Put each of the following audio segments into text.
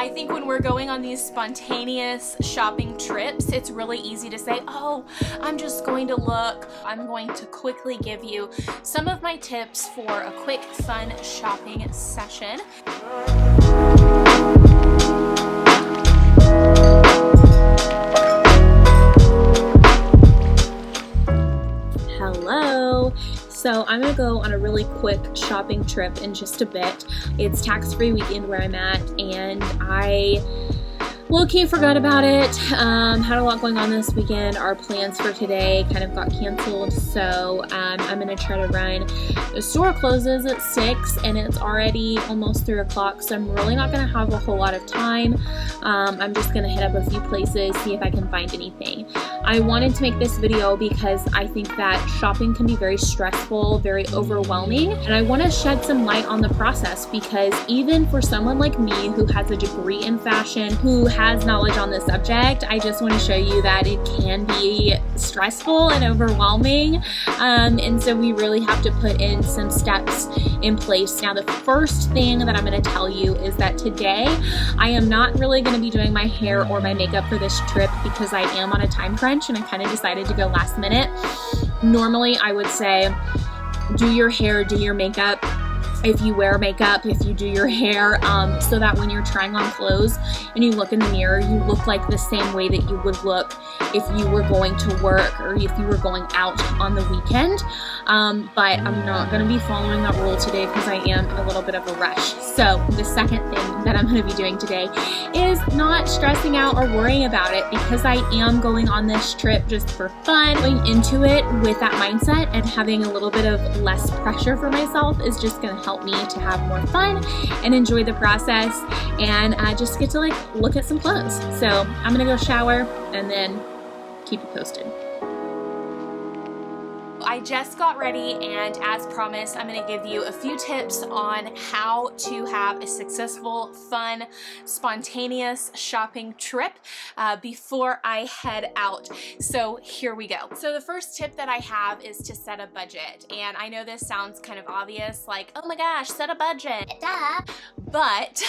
I think when we're going on these spontaneous shopping trips, it's really easy to say, oh, I'm just going to look. I'm going to quickly give you some of my tips for a quick, fun shopping session. Hello. So I'm gonna go on a really quick shopping trip in just a bit. It's tax-free weekend where I'm at, and I low-key forgot about it. Had a lot going on this weekend. Our plans for today kind of got canceled, so I'm gonna try to run. The store closes at 6 and it's already almost 3 o'clock, so I'm really not gonna have a whole lot of time. I'm just gonna hit up a few places, see if I can find anything. I wanted to make this video because I think that shopping can be very stressful, very overwhelming, and I want to shed some light on the process, because even for someone like me who has a degree in fashion, who has knowledge on this subject, I just want to show you that it can be stressful and overwhelming, and so we really have to put in some steps in place. Now, the first thing that I'm going to tell you is that today I am not really going to be doing my hair or my makeup for this trip because I am on a time crunch and I kind of decided to go last minute. Normally I would say do your hair, do your makeup, if you wear makeup, if you do your hair, so that when you're trying on clothes and you look in the mirror, you look like the same way that you would look if you were going to work or if you were going out on the weekend. But I'm not going to be following that rule today because I am in a little bit of a rush. So the second thing that I'm going to be doing today is not stressing out or worrying about it, because I am going on this trip just for fun. Going into it with that mindset and having a little bit of less pressure for myself is just going to help me to have more fun and enjoy the process, and just get to look at some clothes. So I'm gonna go shower and then keep you posted. I just got ready, and as promised, I'm going to give you a few tips on how to have a successful, fun, spontaneous shopping trip before I head out. So here we go. So the first tip that I have is to set a budget. And I know this sounds kind of obvious, like, oh my gosh, set a budget. Duh. But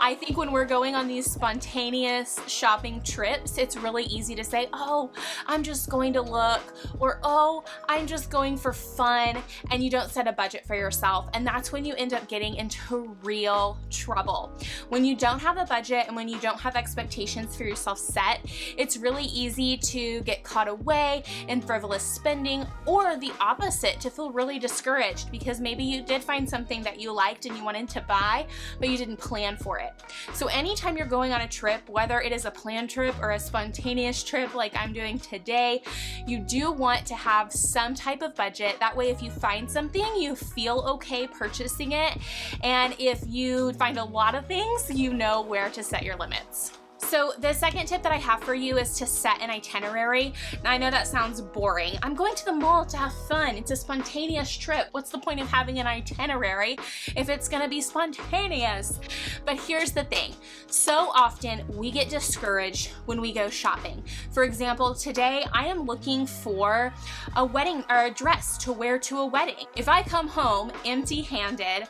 I think when we're going on these spontaneous shopping trips, it's really easy to say, oh, I'm just going to look, or oh, I'm just going for fun, and you don't set a budget for yourself, and that's when you end up getting into real trouble. When you don't have a budget and when you don't have expectations for yourself set, it's really easy to get caught away in frivolous spending, or the opposite, to feel really discouraged because maybe you did find something that you liked and you wanted to buy, but you didn't plan for it. So anytime you're going on a trip, whether it is a planned trip or a spontaneous trip like I'm doing today, you do want to have some type of budget. That way, if you find something, you feel okay purchasing it. And if you find a lot of things, you know where to set your limits. So the second tip that I have for you is to set an itinerary. Now, I know that sounds boring. I'm going to the mall to have fun. It's a spontaneous trip. What's the point of having an itinerary if it's gonna be spontaneous? But here's the thing. So often we get discouraged when we go shopping. For example, today I am looking for a wedding or a dress to wear to a wedding. If I come home empty-handed,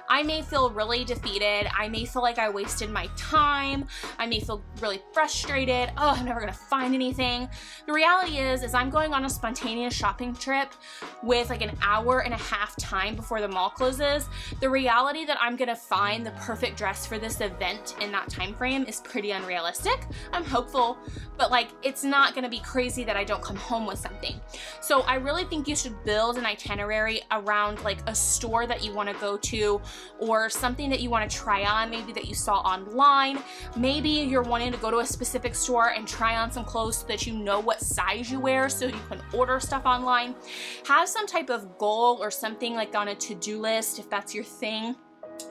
I may feel really defeated. I may feel like I wasted my time. I may feel really frustrated. Oh, I'm never gonna find anything. The reality is I'm going on a spontaneous shopping trip with like an hour and a half time before the mall closes. The reality that I'm gonna find the perfect dress for this event in that time frame is pretty unrealistic. I'm hopeful, but it's not gonna be crazy that I don't come home with something. So I really think you should build an itinerary around a store that you wanna go to, or something that you wanna try on, maybe that you saw online. Maybe you're wanting to go to a specific store and try on some clothes so that you know what size you wear, so you can order stuff online. Have some type of goal or something on a to-do list, if that's your thing,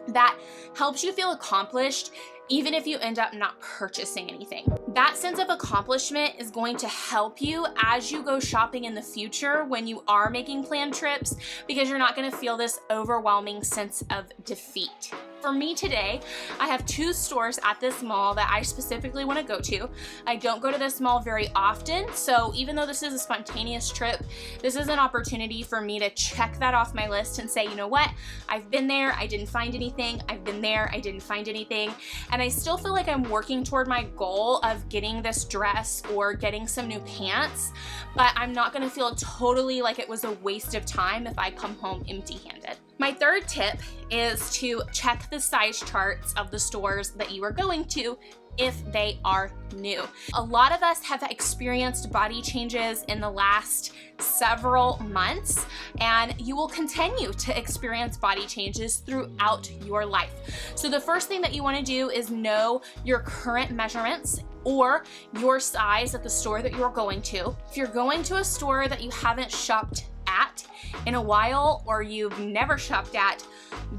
that helps you feel accomplished even if you end up not purchasing anything. That sense of accomplishment is going to help you as you go shopping in the future when you are making planned trips, because you're not going to feel this overwhelming sense of defeat. For me today, I have 2 stores at this mall that I specifically want to go to. I don't go to this mall very often, so even though this is a spontaneous trip, this is an opportunity for me to check that off my list and say, you know what, I've been there, I didn't find anything, I've been there, I didn't find anything, and I still feel like I'm working toward my goal of getting this dress or getting some new pants, but I'm not gonna feel totally like it was a waste of time if I come home empty-handed. My third tip is to check the size charts of the stores that you are going to if they are new. A lot of us have experienced body changes in the last several months, and you will continue to experience body changes throughout your life. So the first thing that you want to do is know your current measurements or your size at the store that you're going to. If you're going to a store that you haven't shopped at in a while or you've never shopped at,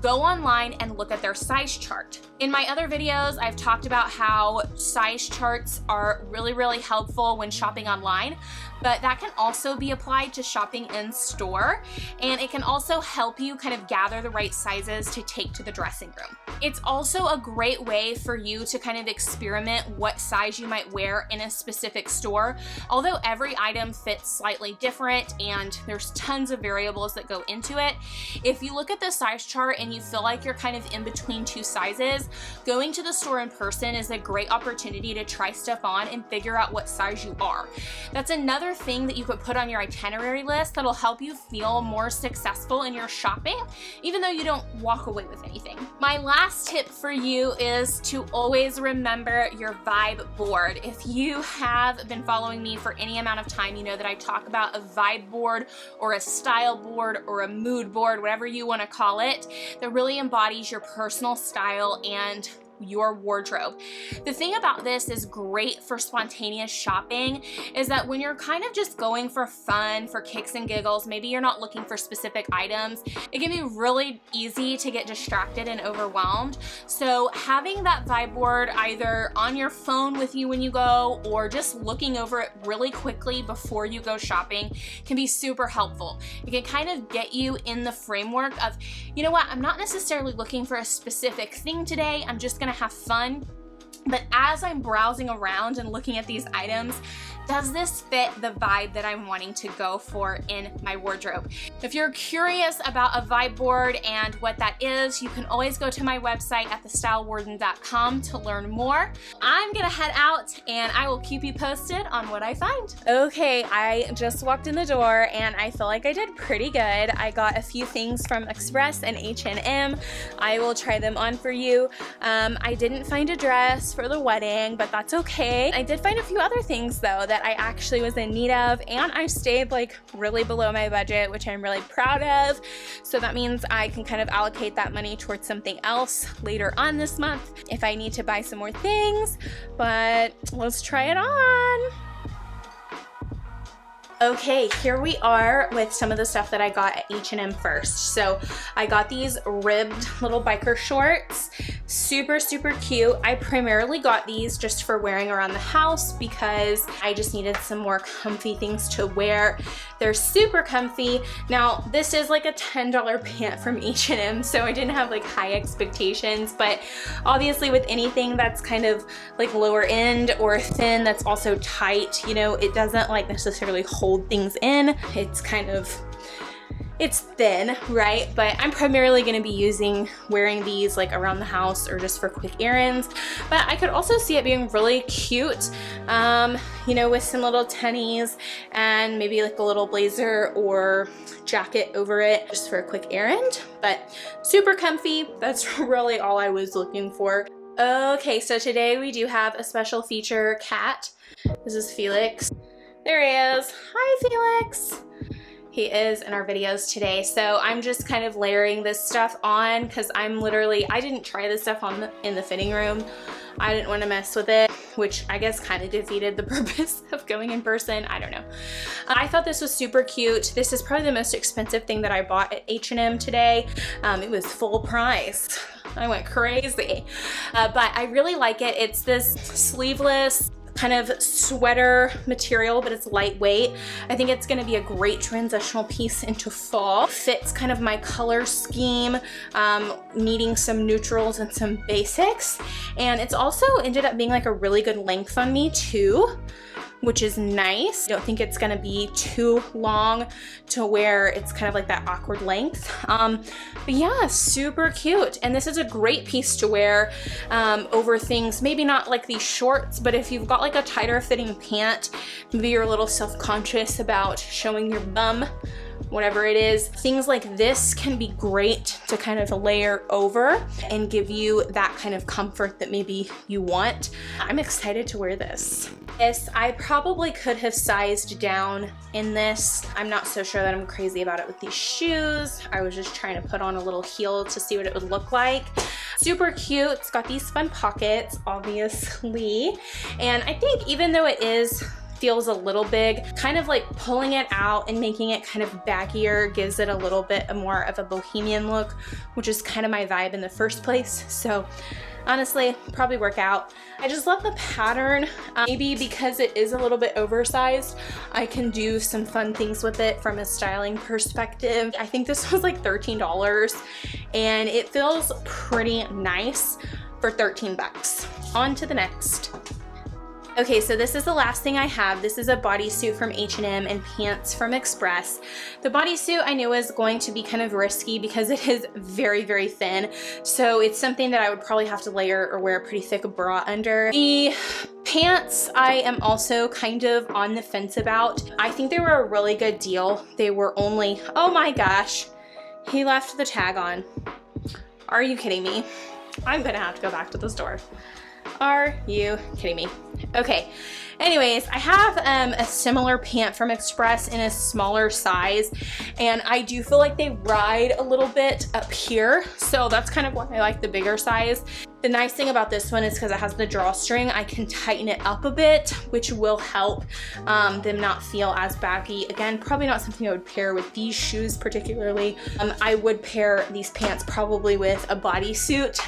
go online and look at their size chart. In my other videos, I've talked about how size charts are really helpful when shopping online, but that can also be applied to shopping in store, and it can also help you kind of gather the right sizes to take to the dressing room. It's also a great way for you to kind of experiment what size you might wear in a specific store. Although every item fits slightly different and there's tons of variables that go into it, if you look at the size chart and you feel like you're kind of in between 2 sizes, going to the store in person is a great opportunity to try stuff on and figure out what size you are. That's another thing that you could put on your itinerary list that'll help you feel more successful in your shopping, even though you don't walk away with anything. My last tip for you is to always remember your vibe board. If you have been following me for any amount of time, you know that I talk about a vibe board or a style board or a mood board, whatever you want to call it, that really embodies your personal style and your wardrobe. The thing about this is great for spontaneous shopping is that when you're kind of just going for fun, for kicks and giggles, maybe you're not looking for specific items, it can be really easy to get distracted and overwhelmed. So having that vibe board either on your phone with you when you go or just looking over it really quickly before you go shopping can be super helpful. It can kind of get you in the framework of, you know what, I'm not necessarily looking for a specific thing today, I'm just gonna have fun. But as I'm browsing around and looking at these items, does this fit the vibe that I'm wanting to go for in my wardrobe? If you're curious about a vibe board and what that is, you can always go to my website at thestylewarden.com to learn more. I'm gonna head out and I will keep you posted on what I find. Okay, I just walked in the door and I feel like I did pretty good. I got a few things from Express and H&M. I will try them on for you. I didn't find a dress for the wedding, but that's okay. I did find a few other things though that I actually was in need of, and I stayed like really below my budget, which I'm really proud of. So that means I can kind of allocate that money towards something else later on this month if I need to buy some more things, but let's try it on. Okay, here we are with some of the stuff that I got at H&M first. So I got these ribbed little biker shorts, super cute. I primarily got these just for wearing around the house because I just needed some more comfy things to wear. They're super comfy. Now this is like a $10 pant from H&M, so I didn't have like high expectations, but obviously with anything that's kind of like lower end or thin that's also tight, you know, it doesn't like necessarily hold things in. It's thin, right? But I'm primarily going to be wearing these like around the house or just for quick errands. But I could also see it being really cute, you know, with some little tennies and maybe like a little blazer or jacket over it just for a quick errand. But super comfy. That's really all I was looking for. Okay, so today we do have a special feature cat. This is Felix. There he is. Hi, Felix. He is in our videos today. So I'm just kind of layering this stuff on because I didn't try this stuff on in the fitting room. I didn't want to mess with it, which I guess kind of defeated the purpose of going in person. I don't know. I thought this was super cute. This is probably the most expensive thing that I bought at H&M today. It was full price. I went crazy. But I really like it. It's this sleeveless kind of sweater material, but it's lightweight. I think it's gonna be a great transitional piece into fall. Fits kind of my color scheme, needing some neutrals and some basics. And it's also ended up being like a really good length on me too, which is nice. I don't think it's gonna be too long to where it's kind of like that awkward length. But yeah, super cute. And this is a great piece to wear over things, maybe not like these shorts, but if you've got like a tighter fitting pant, maybe you're a little self-conscious about showing your bum, whatever it is, things like this can be great to kind of layer over and give you that kind of comfort that maybe you want. I'm excited to wear this. I probably could have sized down in this. I'm not so sure that I'm crazy about it with these shoes. I was just trying to put on a little heel to see what it would look like. Super cute. It's got these fun pockets, obviously. And I think even though it feels a little big, kind of like pulling it out and making it kind of baggier gives it a little bit more of a bohemian look, which is kind of my vibe in the first place. So honestly, probably work out. I just love the pattern. Maybe because it is a little bit oversized, I can do some fun things with it from a styling perspective. I think this was like $13 and it feels pretty nice for 13 bucks. On to the next. Okay, so this is the last thing I have. This is a bodysuit from H&M and pants from Express. The bodysuit I knew was going to be kind of risky because it is very, very thin. So it's something that I would probably have to layer or wear a pretty thick bra under. The pants I am also kind of on the fence about. I think they were a really good deal. They were only, oh my gosh, he left the tag on. Are you kidding me? I'm gonna have to go back to the store. Are you kidding me? Okay, anyways, I have a similar pant from Express in a smaller size, and I do feel like they ride a little bit up here, so that's kind of why I like the bigger size. The nice thing about this one is because it has the drawstring, I can tighten it up a bit, which will help them not feel as baggy. Again, probably not something I would pair with these shoes particularly. I would pair these pants probably with a bodysuit.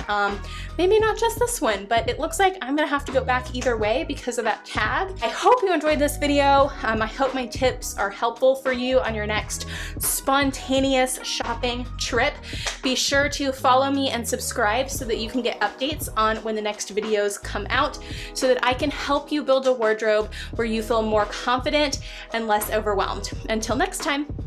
Maybe not just this one, but it looks like I'm gonna have to go back either way because of that tag. I hope you enjoyed this video. I hope my tips are helpful for you on your next spontaneous shopping trip. Be sure to follow me and subscribe so that you can get updates on when the next videos come out so that I can help you build a wardrobe where you feel more confident and less overwhelmed. Until next time.